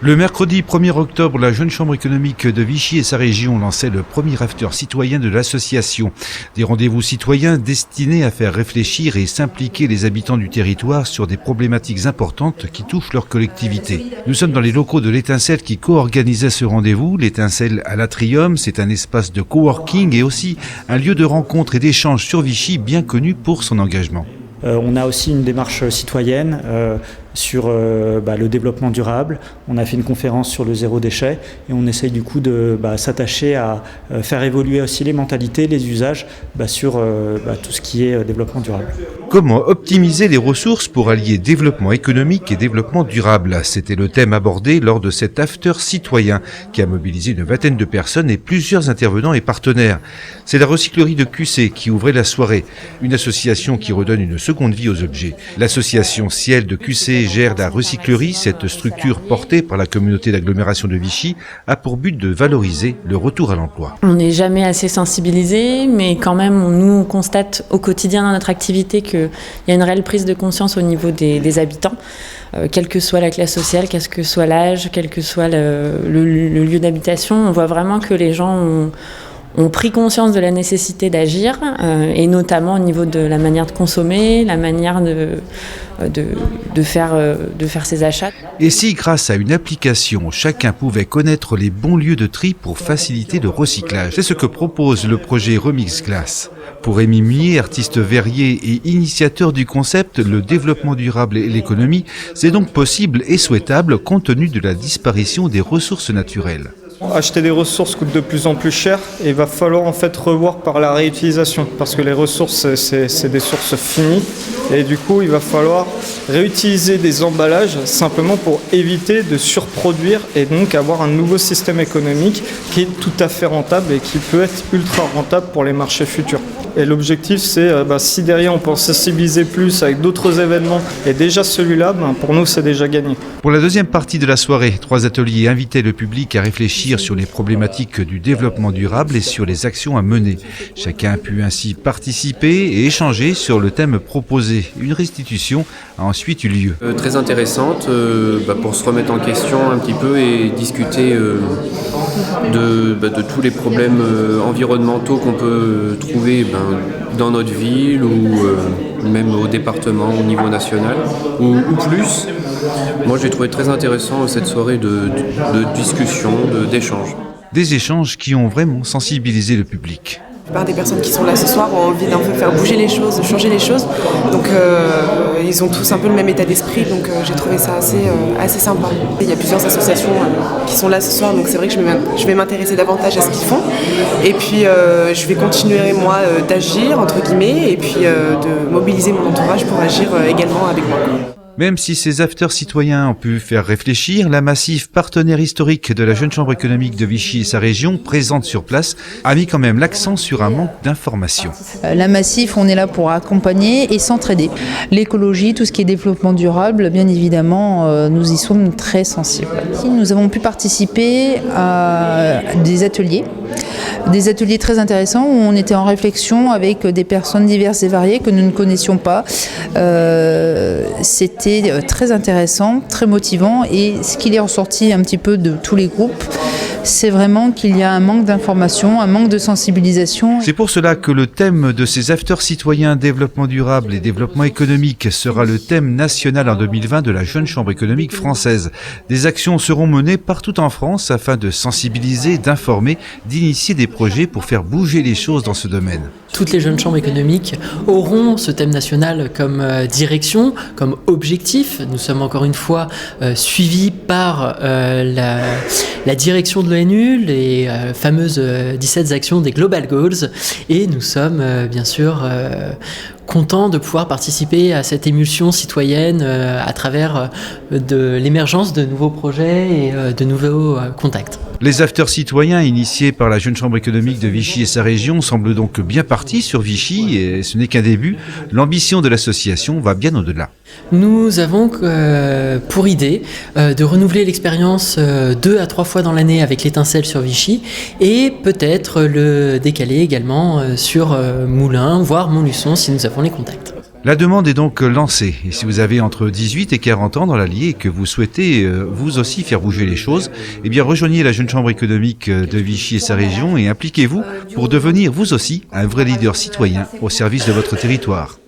Le mercredi 1er octobre, la Jeune Chambre économique de Vichy et sa région lançait le premier after citoyen de l'association. Des rendez-vous citoyens destinés à faire réfléchir et s'impliquer les habitants du territoire sur des problématiques importantes qui touchent leur collectivité. Nous sommes dans les locaux de l'Étincelle qui co-organisait ce rendez-vous. L'Étincelle à l'Atrium, c'est un espace de coworking et aussi un lieu de rencontre et d'échange sur Vichy bien connu pour son engagement. On a aussi une démarche citoyenne sur le développement durable. On a fait une conférence sur le zéro déchet et on essaye du coup de s'attacher à faire évoluer aussi les mentalités, les usages sur tout ce qui est développement durable. Comment optimiser les ressources pour allier développement économique et développement durable? C'était le thème abordé lors de cet after citoyen qui a mobilisé une vingtaine de personnes et plusieurs intervenants et partenaires. C'est la recyclerie de QC qui ouvrait la soirée, une association qui redonne une seconde vie aux objets. L'association Ciel de QC gère la recyclerie. Cette structure portée par la communauté d'agglomération de Vichy a pour but de valoriser le retour à l'emploi. On n'est jamais assez sensibilisé, mais quand même, on constate au quotidien dans notre activité qu'il y a une réelle prise de conscience au niveau des habitants, quelle que soit la classe sociale, quel que soit l'âge, quel que soit le lieu d'habitation. On voit vraiment que les gens ont pris conscience de la nécessité d'agir, et notamment au niveau de la manière de consommer, la manière de faire ses achats. Et si, grâce à une application, chacun pouvait connaître les bons lieux de tri pour faciliter le recyclage? C'est ce que propose le projet Remix Glass. Pour Rémi Muyer, artiste verrier et initiateur du concept, le développement durable et l'économie, c'est donc possible et souhaitable compte tenu de la disparition des ressources naturelles. Acheter des ressources coûte de plus en plus cher et il va falloir en fait revoir par la réutilisation parce que les ressources c'est des sources finies et du coup il va falloir réutiliser des emballages simplement pour éviter de surproduire et donc avoir un nouveau système économique qui est tout à fait rentable et qui peut être ultra rentable pour les marchés futurs. Et l'objectif c'est si derrière on peut en sensibiliser plus avec d'autres événements et déjà celui-là, pour nous c'est déjà gagné. Pour la deuxième partie de la soirée, 3 ateliers invitaient le public à réfléchir sur les problématiques du développement durable et sur les actions à mener. Chacun a pu ainsi participer et échanger sur le thème proposé. Une restitution a ensuite eu lieu. Très intéressante pour se remettre en question un petit peu et discuter de tous les problèmes environnementaux qu'on peut trouver dans notre ville ou même au département, au niveau national ou plus. Moi j'ai trouvé très intéressant cette soirée de discussion, d'échange. Des échanges qui ont vraiment sensibilisé le public. La plupart des personnes qui sont là ce soir ont envie d'un peu faire bouger les choses, changer les choses. Donc ils ont tous un peu le même état d'esprit, donc j'ai trouvé ça assez sympa. Il y a plusieurs associations qui sont là ce soir, donc c'est vrai que je vais m'intéresser davantage à ce qu'ils font. Et puis je vais continuer moi d'agir, entre guillemets, et puis de mobiliser mon entourage pour agir également avec moi. Même si ces afters citoyens ont pu faire réfléchir, la Massif, partenaire historique de la Jeune Chambre économique de Vichy et sa région, présente sur place, a mis quand même l'accent sur un manque d'information. La Massif, on est là pour accompagner et s'entraider. L'écologie, tout ce qui est développement durable, bien évidemment, nous y sommes très sensibles. Nous avons pu participer à des ateliers très intéressants où on était en réflexion avec des personnes diverses et variées que nous ne connaissions pas. C'était très intéressant, très motivant et ce qu'il est ressorti un petit peu de tous les groupes, c'est vraiment qu'il y a un manque d'information, un manque de sensibilisation. C'est pour cela que le thème de ces afters citoyens développement durable et développement économique sera le thème national en 2020 de la Jeune Chambre économique française. Des actions seront menées partout en France afin de sensibiliser, d'informer, d'initier des projets pour faire bouger les choses dans ce domaine. Toutes les jeunes chambres économiques auront ce thème national comme direction, comme objectif. Nous sommes encore une fois suivis par la direction de l'ONU, les fameuses 17 actions des Global Goals, et nous sommes bien sûr contents de pouvoir participer à cette émulsion citoyenne à travers de l'émergence de nouveaux projets et de nouveaux contacts. Les afters citoyens initiés par la Jeune Chambre économique de Vichy et sa région semblent donc bien partis sur Vichy et ce n'est qu'un début. L'ambition de l'association va bien au-delà. Nous avons pour idée de renouveler l'expérience 2 à 3 fois dans l'année avec l'Étincelle sur Vichy et peut-être le décaler également sur Moulins, voire Montluçon si nous avons les contacts. La demande est donc lancée. Et si vous avez entre 18 et 40 ans dans l'Allier et que vous souhaitez vous aussi faire bouger les choses, eh bien rejoignez la Jeune Chambre économique de Vichy et sa région et impliquez-vous pour devenir vous aussi un vrai leader citoyen au service de votre territoire.